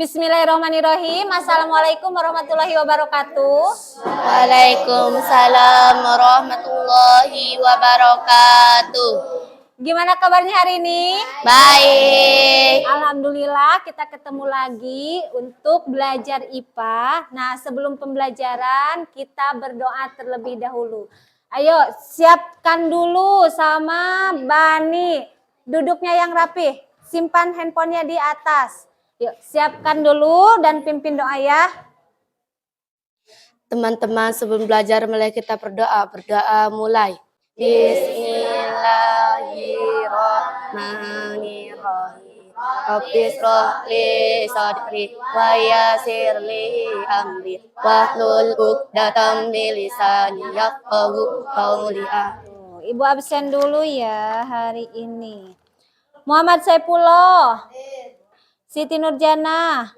Bismillahirrahmanirrahim. Assalamualaikum warahmatullahi wabarakatuh. Waalaikumsalam warahmatullahi wabarakatuh. Gimana kabarnya hari ini? Baik. Alhamdulillah kita ketemu lagi untuk belajar IPA. Nah, sebelum pembelajaran kita berdoa terlebih dahulu. Ayo siapkan dulu sama Bani. Duduknya yang rapih. Simpan handphonenya di atas. Yuk siapkan dulu dan pimpin doa ya. Teman-teman sebelum belajar mulai kita berdoa mulai. Bismillahirrahmanirrahim. Rabbis rohli sadri wa yassir li amri wahlul 'uqdatam min lisani yafqahu qawli. Ibu absen dulu ya hari ini. Muhammad Saifullah, Siti Nurjana,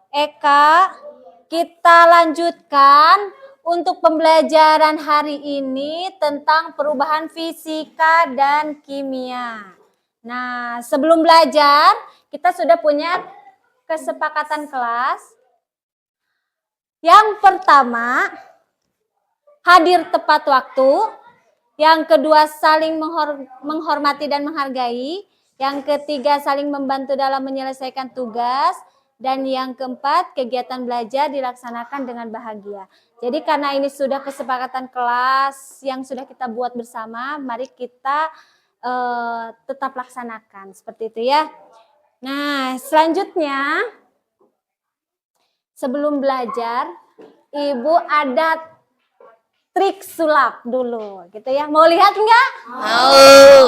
Eka, kita lanjutkan untuk pembelajaran hari ini tentang perubahan fisika dan kimia. Nah, sebelum belajar, kita sudah punya kesepakatan kelas. Yang pertama, hadir tepat waktu. Yang kedua, saling menghormati dan menghargai. Yang ketiga, saling membantu dalam menyelesaikan tugas. Dan yang keempat, kegiatan belajar dilaksanakan dengan bahagia. Jadi karena ini sudah kesepakatan kelas yang sudah kita buat bersama, mari kita tetap laksanakan. Seperti itu ya. Nah, selanjutnya, sebelum belajar, Ibu ada trik sulap dulu, gitu ya. Mau lihat enggak? Mau.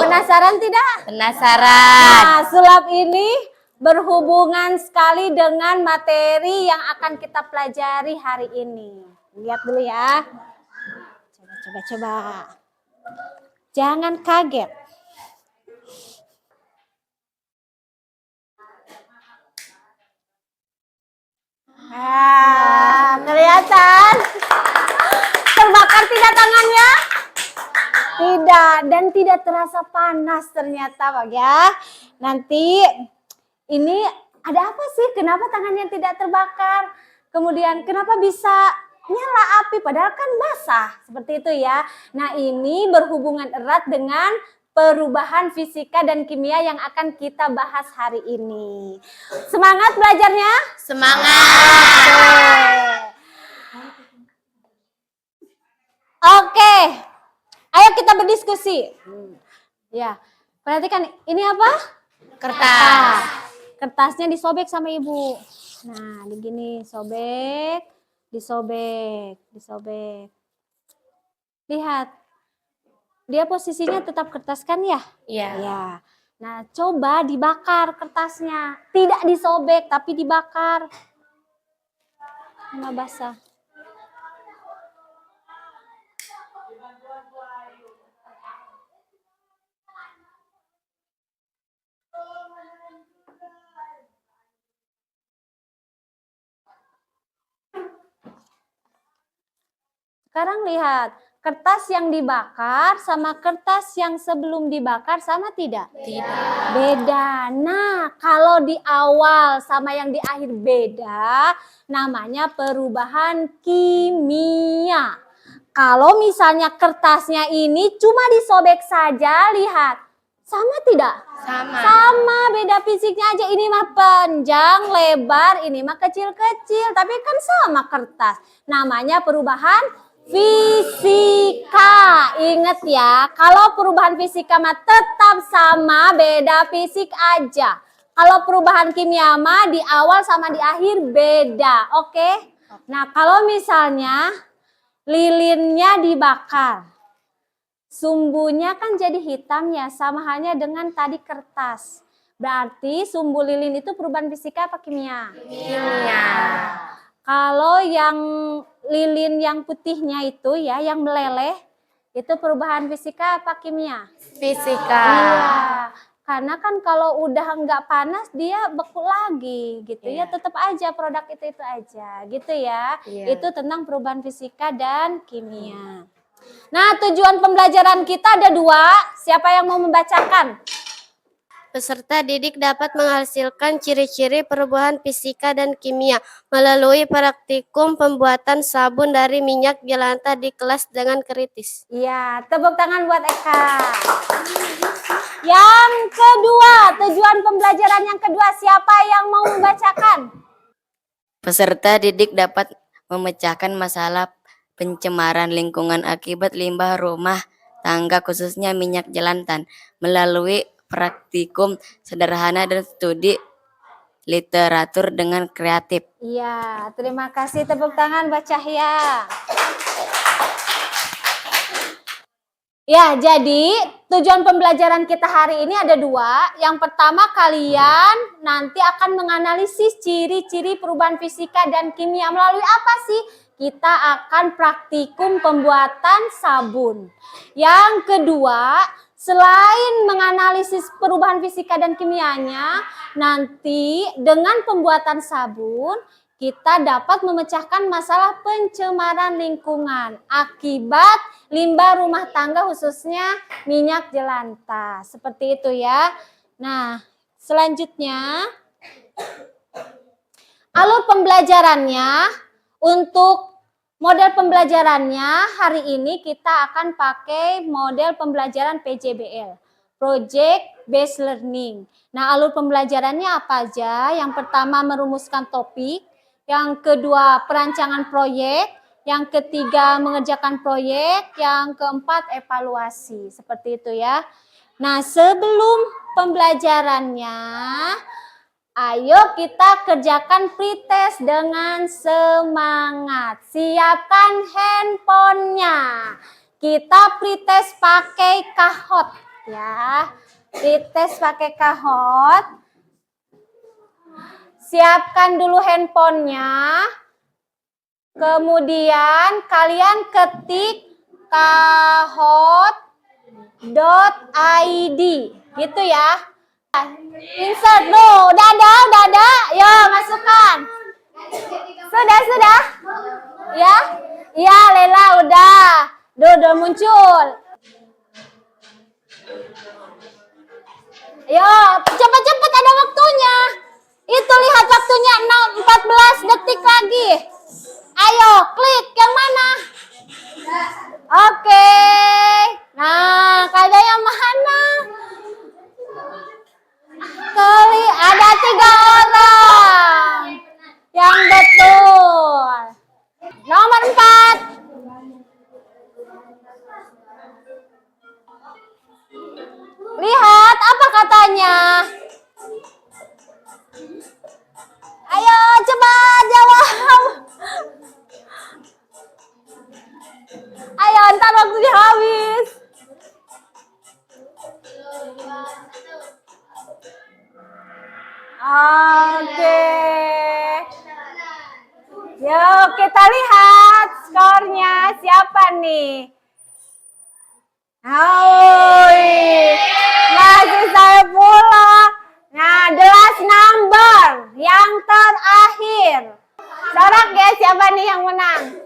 Penasaran tidak? Penasaran. Nah, sulap ini berhubungan sekali dengan materi yang akan kita pelajari hari ini. Lihat dulu ya. Coba. Jangan kaget. Nah, kelihatan? Terbakar tidak tangannya? Tidak, dan tidak terasa panas ternyata Pak ya. Nanti ini ada apa sih? Kenapa tangannya tidak terbakar? Kemudian kenapa bisa nyala api padahal kan basah? Seperti itu ya. Nah, ini berhubungan erat dengan perubahan fisika dan kimia yang akan kita bahas hari ini. Semangat belajarnya? Semangat. Oke, ayo kita berdiskusi. Ya, perhatikan ini apa? Kertas. Kertasnya disobek sama ibu. Nah, begini, sobek, disobek. Lihat, dia posisinya tetap kertas kan ya? Iya. Ya. Nah, coba dibakar kertasnya. Tidak disobek, tapi dibakar. Sama basah. Sekarang lihat, kertas yang dibakar sama kertas yang sebelum dibakar sama tidak? Tidak. Beda. Nah, kalau di awal sama yang di akhir beda, namanya perubahan kimia. Kalau misalnya kertasnya ini cuma disobek saja, lihat. Sama tidak? Sama, beda fisiknya aja. Ini mah panjang, lebar, ini mah kecil-kecil. Tapi kan sama kertas. Namanya perubahan fisika. Ingat ya, kalau perubahan fisika mah tetap sama, beda fisik aja. Kalau perubahan kimia mah di awal sama di akhir beda, oke? Nah, kalau misalnya lilinnya dibakar, sumbunya kan jadi hitam ya, sama halnya dengan tadi kertas. Berarti sumbu lilin itu perubahan fisika apa kimia? Kimia. Kalau yang lilin yang putihnya itu ya, yang meleleh, itu perubahan fisika apa kimia? Fisika. Iya, karena kan kalau udah nggak panas dia beku lagi gitu ya, tetap aja produk itu aja gitu ya. Itu tentang perubahan fisika dan kimia. Nah, tujuan pembelajaran kita ada 2. Siapa yang mau membacakan? Peserta didik dapat menghasilkan ciri-ciri perubahan fisika dan kimia melalui praktikum pembuatan sabun dari minyak jelantah di kelas dengan kritis. Iya, tepuk tangan buat Eka. Yang kedua, tujuan pembelajaran yang kedua, siapa yang mau membacakan? Peserta didik dapat memecahkan masalah pencemaran lingkungan akibat limbah rumah tangga khususnya minyak jelantah melalui praktikum sederhana dan studi literatur dengan kreatif. Iya, terima kasih, tepuk tangan buat Cahya. Ya, jadi tujuan pembelajaran kita hari ini ada dua. Yang pertama, kalian nanti akan menganalisis ciri-ciri perubahan fisika dan kimia. Melalui apa sih? Kita akan praktikum pembuatan sabun. Yang kedua, selain menganalisis perubahan fisika dan kimianya, nanti dengan pembuatan sabun, kita dapat memecahkan masalah pencemaran lingkungan akibat limbah rumah tangga khususnya minyak jelantah. Seperti itu ya. Nah, selanjutnya alur pembelajarannya, untuk model pembelajarannya hari ini kita akan pakai model pembelajaran PJBL, Project Based Learning. Nah, alur pembelajarannya apa aja? Yang pertama merumuskan topik, yang kedua perancangan proyek, yang ketiga mengerjakan proyek, yang keempat evaluasi. Seperti itu ya. Nah, sebelum pembelajarannya, ayo kita kerjakan pretest dengan semangat. Siapkan handphonenya. Kita pretest pakai Kahoot ya. Pretest pakai Kahoot. Siapkan dulu handphonenya. Kemudian kalian ketik kahoot.id gitu ya. Insert dulu. Udah ada. Yo, masukkan. Sudah. Ya? Iya, Lela udah. Udah muncul. Yo, cepat-cepat ada waktunya. Itu lihat waktunya 14 detik lagi. Ayo, klik yang mana? Oke. Nah, kalian yang mana? Ada 3 orang yang betul. Nomor 4. Lihat apa katanya. Ayo cepat jawab. Ayo ntar waktunya habis. Oke. Yuk kita lihat skornya siapa nih. Masih saya pula. Nah, the last number yang terakhir. Sorak ya siapa nih yang menang?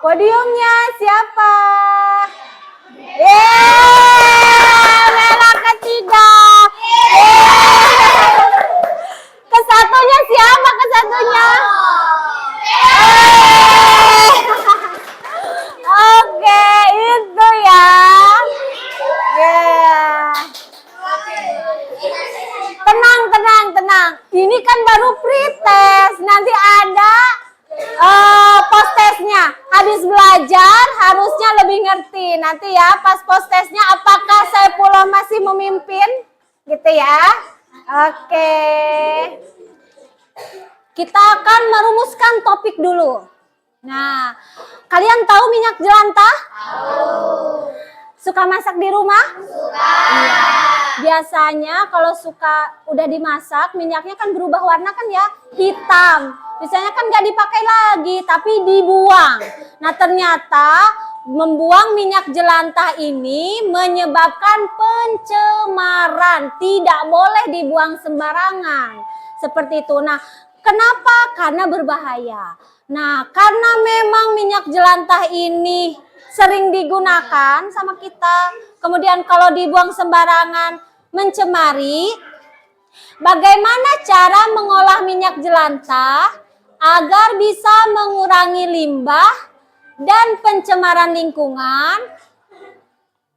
Podiumnya siapa? Merah ketiga. Kesatunya siapa kesatunya? Oke, itu ya. Tenang. Ini kan baru pretest. Nanti ada post testnya. Habis belajar harusnya lebih ngerti. Nanti ya pas post testnya apakah Saifullah masih memimpin? Gitu ya. Oke. Kita akan merumuskan topik dulu. Nah, kalian tahu minyak jelantah? Tahu. Suka masak di rumah? Suka. Iya. Biasanya kalau udah dimasak, minyaknya kan berubah warna kan ya, hitam. Biasanya kan nggak dipakai lagi, tapi dibuang. Nah, ternyata membuang minyak jelantah ini menyebabkan pencemaran. Tidak boleh dibuang sembarangan. Seperti itu. Nah, kenapa? Karena berbahaya. Nah, karena memang minyak jelantah ini sering digunakan sama kita, kemudian kalau dibuang sembarangan mencemari. Bagaimana cara mengolah minyak jelantah agar bisa mengurangi limbah dan pencemaran lingkungan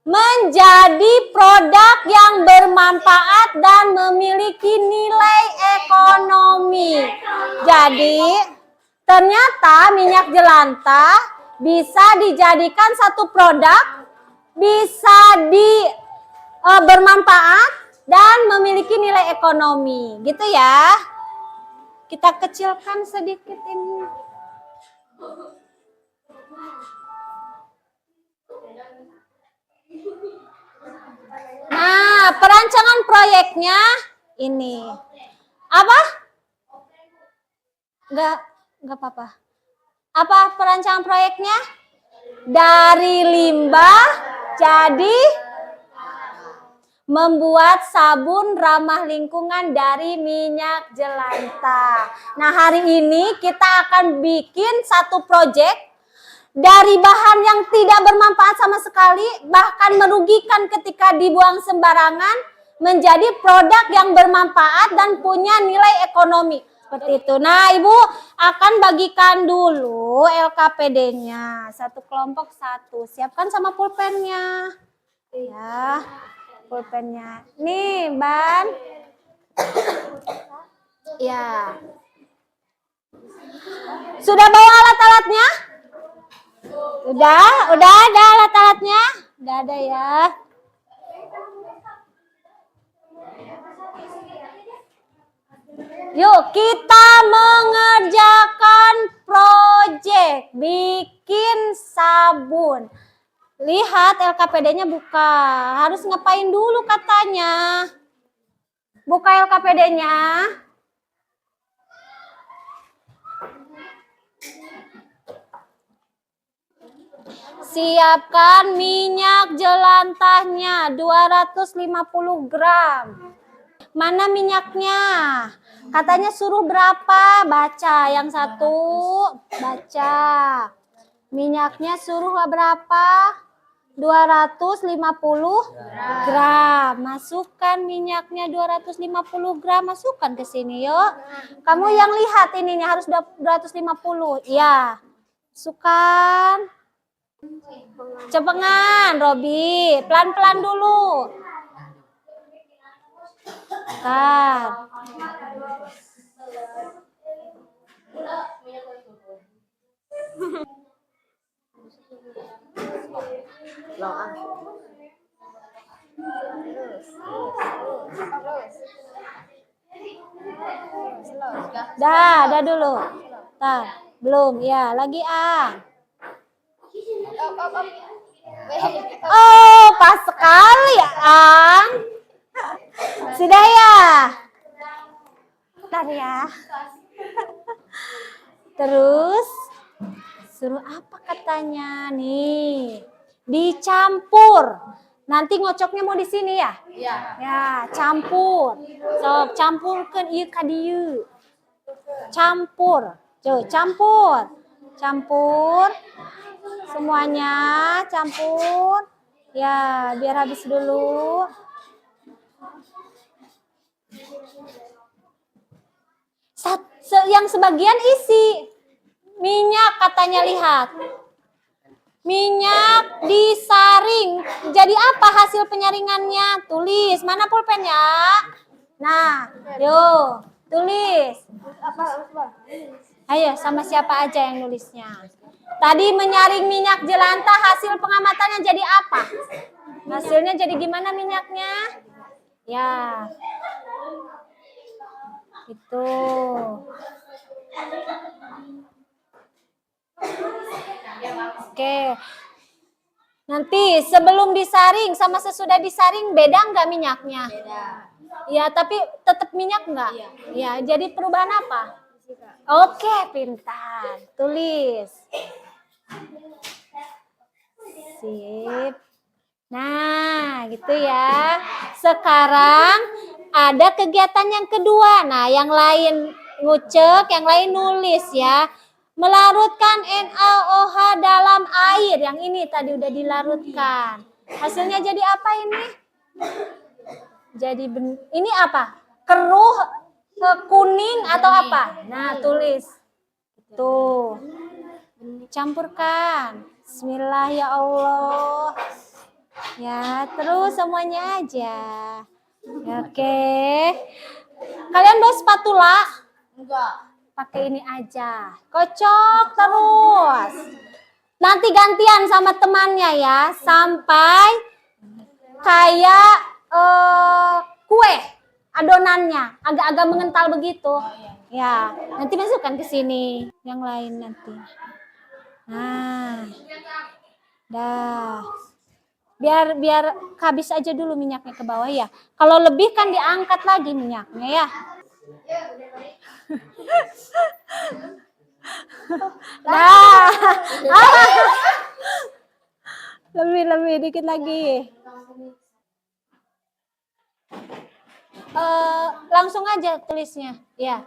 menjadi produk yang bermanfaat dan memiliki nilai ekonomi. Jadi, ternyata minyak jelantah bisa dijadikan satu produk, bisa bermanfaat dan memiliki nilai ekonomi. Gitu ya. Kita kecilkan sedikit ini. Nah, perancangan proyeknya ini. Apa? Enggak apa-apa. Apa perancangan proyeknya? Dari limbah jadi membuat sabun ramah lingkungan dari minyak jelantah. Nah, hari ini kita akan bikin satu proyek dari bahan yang tidak bermanfaat sama sekali, bahkan merugikan ketika dibuang sembarangan, menjadi produk yang bermanfaat dan punya nilai ekonomi. Seperti itu. Nah, Ibu akan bagikan dulu LKPD-nya. Satu kelompok satu. Siapkan sama pulpennya. Ya, pulpennya. Nih, Ban. Ya. Sudah bawa alat-alatnya? Udah ada alat-alatnya? Udah ada ya. Yuk kita mengerjakan proyek bikin sabun. Lihat LKPD-nya buka. Harus ngapain dulu katanya? Buka LKPD-nya. Siapkan minyak jelantahnya 250 gram. Mana minyaknya? Katanya suruh berapa? Baca yang satu. Baca. Minyaknya suruh berapa? 250 gram. Masukkan minyaknya 250 gram. Masukkan ke sini yuk. Kamu yang lihat ininya harus 250. Ya. Masukkan. Cepengan, Robi. Pelan-pelan dulu. Kan. Dah dulu. Belum, ya, lagi Oh, pas sekali ya, Ang. Sudah ya? Bentar ya. Terus, suruh apa katanya? Nih, dicampur. Nanti ngocoknya mau di sini ya? Iya. Ya, campur. Sok, campurkan ieu ka dieu. Campur. Coba campur. Campur. Semuanya campur. Ya, biar habis dulu. Yang sebagian isi. Minyak katanya, lihat. Minyak disaring. Jadi apa hasil penyaringannya? Tulis. Mana pulpennya? Nah, yuk. Tulis. Ayo, sama siapa aja yang nulisnya. Tadi menyaring minyak jelantah, hasil pengamatannya jadi apa? Hasilnya jadi gimana minyaknya? Ya. Itu. Oke. Nanti sebelum disaring sama sesudah disaring beda nggak minyaknya? Beda. Ya, tapi tetap minyak nggak? Iya. Ya, jadi perubahan apa? Oke, pintar. Tulis. Sip. Nah, gitu ya. Sekarang ada kegiatan yang kedua. Nah, yang lain ngucek, yang lain nulis ya. Melarutkan NaOH dalam air. Yang ini tadi udah dilarutkan. Hasilnya jadi apa ini? Jadi ini apa? Keruh, kuning atau apa? Nah, tulis. Tuh. Campurkan. Bismillah ya Allah. Ya, terus semuanya aja. Oke. Kalian bawa spatula? Enggak. Pakai ini aja. Kocok terus. Nanti gantian sama temannya ya, sampai kayak kue adonannya agak-agak mengental begitu. Ya, nanti masukkan ke sini yang lain nanti. Nah, dah. Biar habis aja dulu minyaknya ke bawah ya. Kalau lebih kan diangkat lagi minyaknya ya. Nah, lebih dikit lagi. Langsung aja tulisnya, ya.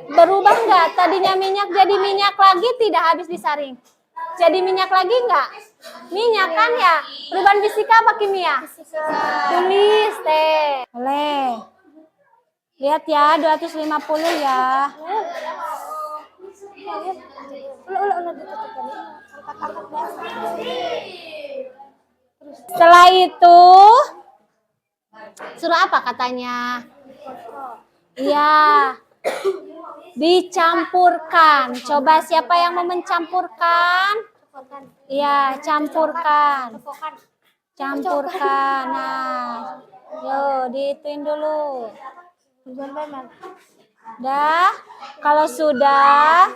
Berubah nggak? Tadinya minyak jadi minyak lagi, tidak habis disaring. Jadi minyak lagi nggak? Minyak kan ya? Perubahan fisika apa kimia? Tulis teh. Boleh. Lihat ya, 250 ya. Setelah itu, suruh apa katanya? Iya. Dicampurkan. Coba siapa yang mau mencampurkan? Iya, campurkan. Campurkan. Nah, yuk diituin dulu. Dah, kalau sudah,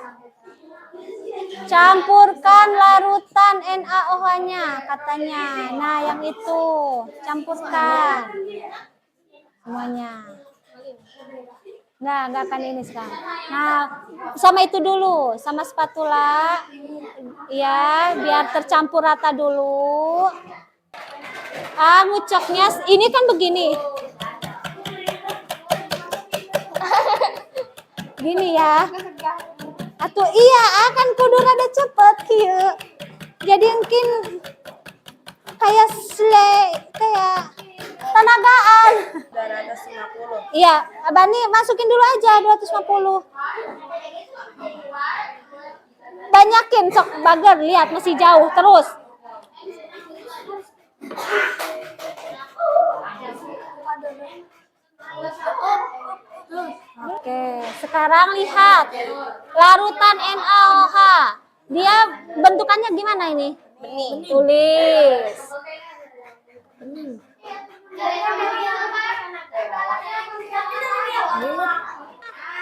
campurkan larutan NaOH-nya katanya. Nah, yang itu campurkan semuanya. Nggak akan ini sekarang. Nah, sama itu dulu, sama spatula. Ya, biar tercampur rata dulu. Ngucoknya, ini kan begini. Gini ya. Atau iya, akan kudu rada cepet kieu. Jadi mungkin kayak kayak tenagaan. 250. Iya, Bani masukin dulu aja 250. Banyakin sok bager, lihat masih jauh terus. Oke, sekarang lihat larutan NaOH. Dia bentukannya gimana ini? Bening. Tulis.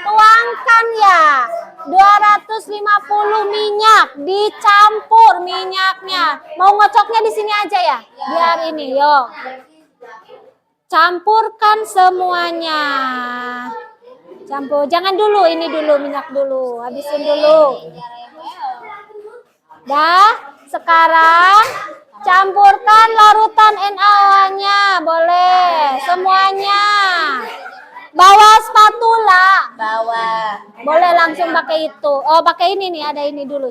Tuangkan ya. 250 minyak, dicampur minyaknya. Mau ngocoknya di sini aja ya? Biar ini, yuk. Campurkan semuanya. Campur, jangan dulu, ini dulu, minyak dulu. Habisin dulu. Dah, sekarang campurkan larutan NaOH-nya. Boleh, semuanya. Bawa spatula. Bawa. Boleh langsung pakai itu. Oh, pakai ini nih, ada ini dulu.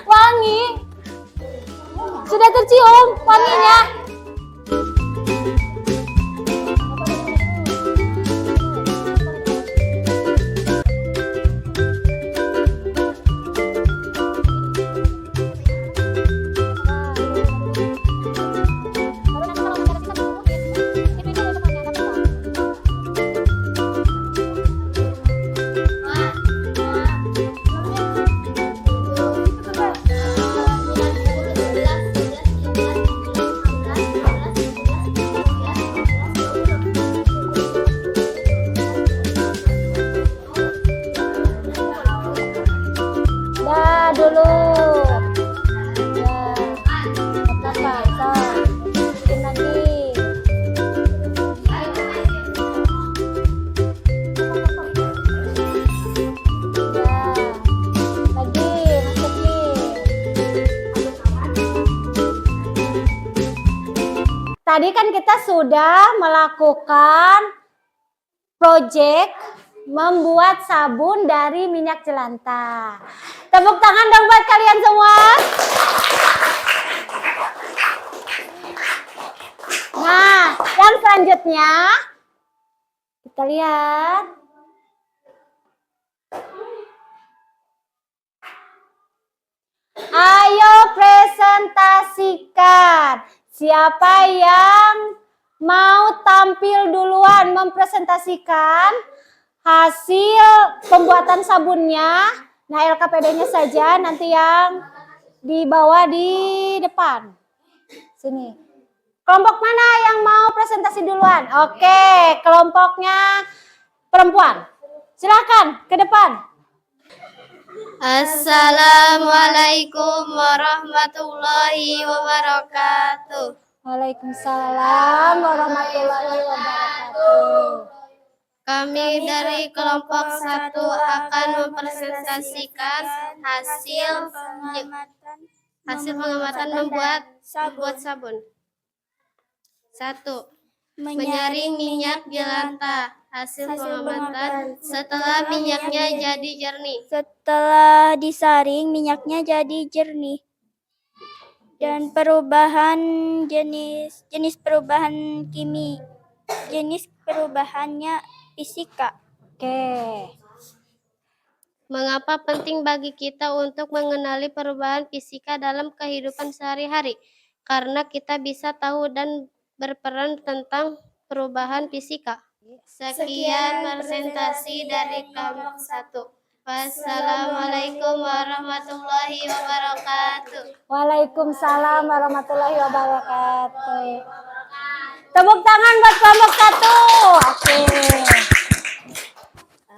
Wangi. Sudah tercium wanginya. dulu. Ya, apa? So, bikin lagi. Tadi kan kita sudah melakukan proyek membuat sabun dari minyak jelantah. Tepuk tangan dong buat kalian semua. Nah, yang selanjutnya kita lihat. Ayo presentasikan. Siapa yang mau tampil duluan mempresentasikan hasil pembuatan sabunnya? Nah, LKPD-nya saja nanti yang dibawa di depan. Sini. Kelompok mana yang mau presentasi duluan? Oke, kelompoknya perempuan. Silakan ke depan. Assalamualaikum warahmatullahi wabarakatuh. Waalaikumsalam warahmatullahi wabarakatuh. Kami dari kelompok 1 akan mempresentasikan hasil pengamatan membuat sabun. 1. Menyaring minyak jelantah. Hasil pengamatan setelah minyaknya jadi jernih. Setelah disaring, minyaknya jadi jernih. Dan jenis perubahannya fisika. Oke. Mengapa penting bagi kita untuk mengenali perubahan fisika dalam kehidupan sehari-hari? Karena kita bisa tahu dan berperan tentang perubahan fisika. Sekian presentasi dari kelompok 1. Wassalamualaikum warahmatullahi wabarakatuh. Waalaikumsalam warahmatullahi wabarakatuh. Tepuk tangan buat kelompok 1. Oke.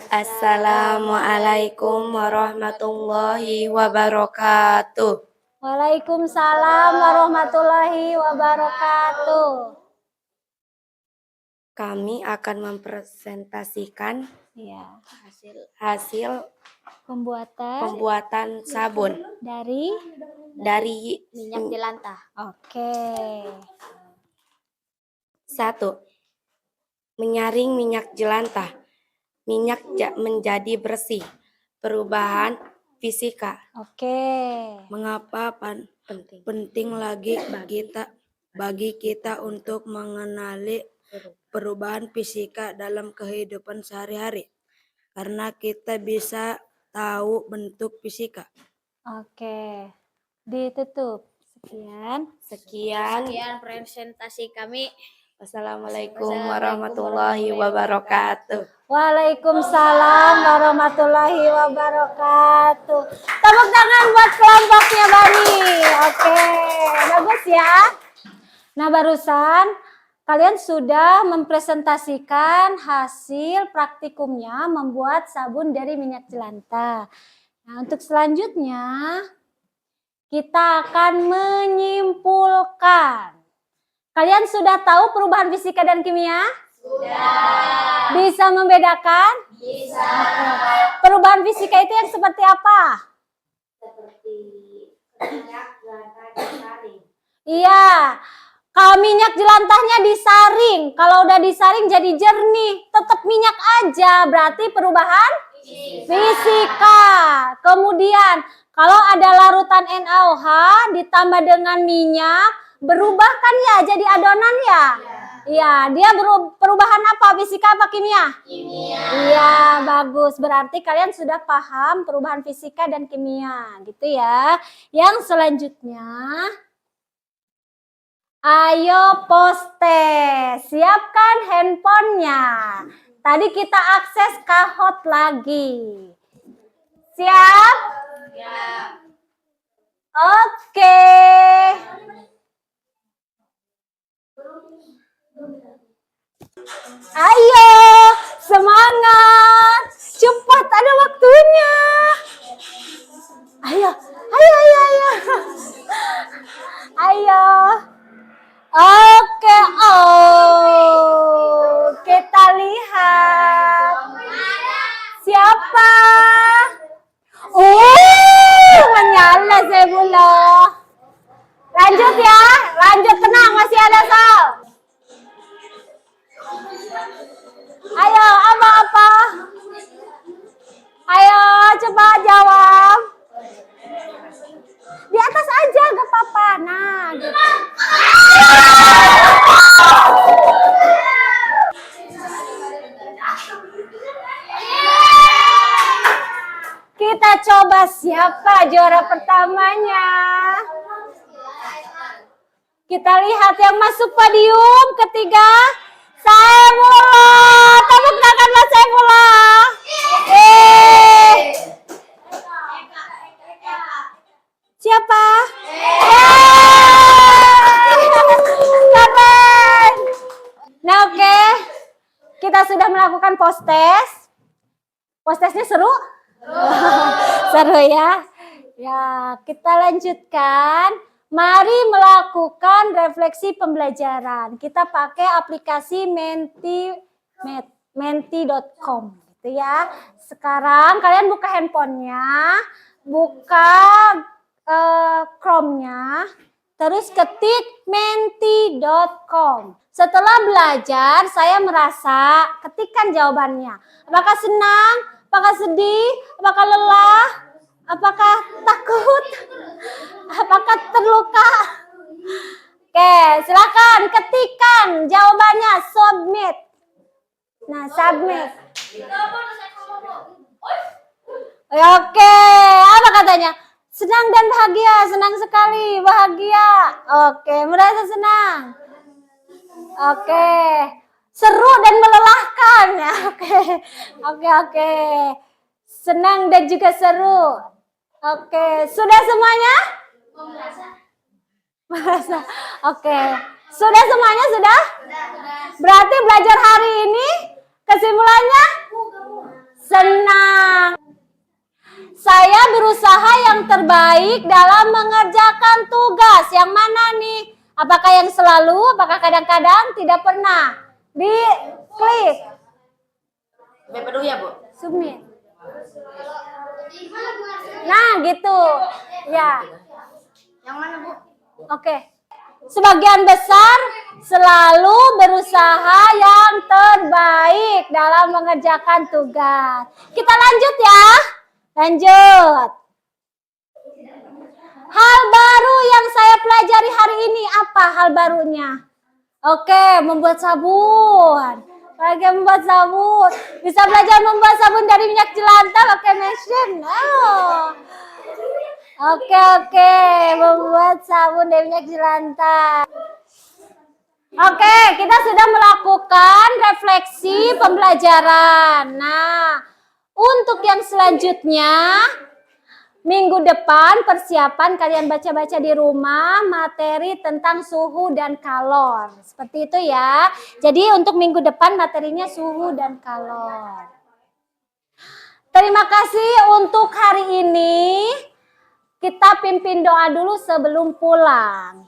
Assalamualaikum warahmatullahi wabarakatuh. Waalaikumsalam warahmatullahi wabarakatuh. Kami akan mempresentasikan hasil pembuatan sabun dari minyak jelantah. Oke. 1. Menyaring minyak jelantah. Minyak menjadi bersih. Perubahan fisika. Oke. Mengapa penting lagi bagi kita untuk mengenali perubahan fisika dalam kehidupan sehari-hari? Karena kita bisa tahu bentuk fisika. Oke. Ditutup. Sekian presentasi kami. Wassalamualaikum warahmatullahi wabarakatuh. Waalaikumsalam warahmatullahi wabarakatuh. Tepuk tangan buat kelompoknya Bani. Oke, bagus ya. Nah, barusan kalian sudah mempresentasikan hasil praktikumnya membuat sabun dari minyak jelantah. Nah, untuk selanjutnya kita akan menyimpulkan. Kalian sudah tahu perubahan fisika dan kimia? Sudah. Bisa membedakan? Bisa. Perubahan fisika itu yang seperti apa? Seperti minyak jelantah disaring. Iya. Kalau minyak jelantahnya disaring, kalau udah disaring jadi jernih, tetap minyak aja, berarti perubahan fisika. Kemudian kalau ada larutan NaOH ditambah dengan minyak, berubah kan ya jadi adonan ya? Iya, dia perubahan apa? Fisika apa kimia? Kimia. Iya, bagus. Berarti kalian sudah paham perubahan fisika dan kimia, gitu ya. Yang selanjutnya, ayo poste. Siapkan handphonenya. Tadi kita akses Kahoot lagi. Siap? Siap. Oke. Ayo, semangat. Cepat, ada waktunya. Ayo, ayo, ayo, ayo. Ayo. Oke, oh. Kita lihat. Siapa? Menyala Sebula. Lanjut ya, lanjut tenang, masih ada Sal. Ayo, apa-apa? Ayo, coba jawab. Di atas aja, gak apa-apa. Nah, gitu. Kita coba siapa juara pertamanya. Kita lihat yang masuk podium ketiga. Saifullah. Tepuk tangan Mas Saifullah. Siapa? Keren. Nah, oke. Kita sudah melakukan post-test. Post-testnya seru? Seru ya. Ya, kita lanjutkan. Mari melakukan refleksi pembelajaran. Kita pakai aplikasi menti.com gitu ya. Sekarang kalian buka handphonenya, buka Chrome-nya, terus ketik menti.com. Setelah belajar, saya merasa ketikkan jawabannya. Apakah senang? Apakah sedih? Apakah lelah? Apakah takut? Apakah terluka? Oke, silakan ketikkan jawabannya, submit. Nah, submit. Oke, apa katanya? Senang dan bahagia, senang sekali, bahagia. Oke, merasa senang. Oke, seru dan melelahkan. Oke. Senang dan juga seru. Oke, sudah semuanya? Merasa. Oke, sudah semuanya sudah? Berarti belajar hari ini kesimpulannya senang. Saya berusaha yang terbaik dalam mengerjakan tugas. Yang mana nih? Apakah yang selalu? Apakah kadang-kadang? Tidak pernah. Diklik. Dulu ya, Bu. Submit. Nah, gitu. Ya. Yang mana, Bu? Oke. Sebagian besar selalu berusaha yang terbaik dalam mengerjakan tugas. Kita lanjut ya. Lanjut. Hal baru yang saya pelajari hari ini apa hal barunya? Oke, membuat sabun. Lagi membuat sabun. Bisa belajar membuat sabun dari minyak jelantah pakai mesin. Oh. Oke. Membuat sabun dari minyak jelantah. Oke, kita sudah melakukan refleksi pembelajaran. Nah, untuk yang selanjutnya, minggu depan persiapan kalian baca-baca di rumah materi tentang suhu dan kalor. Seperti itu ya. Jadi untuk minggu depan materinya suhu dan kalor. Terima kasih untuk hari ini. Kita pimpin doa dulu sebelum pulang.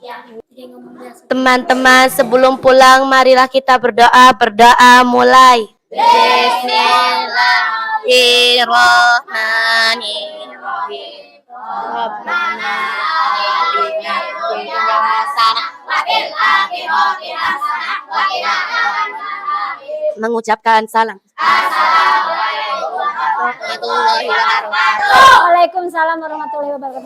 Teman-teman, sebelum pulang marilah kita berdoa. Berdoa mulai. Bismillahirrahmanirrahim. Rabbana atina fid dunya hasanah wa fil akhirati hasanah wa qina adzabannar. Mengucapkan salam. Assalamualaikum warahmatullahi wabarakatuh. Waalaikumsalam warahmatullahi wabarakatuh.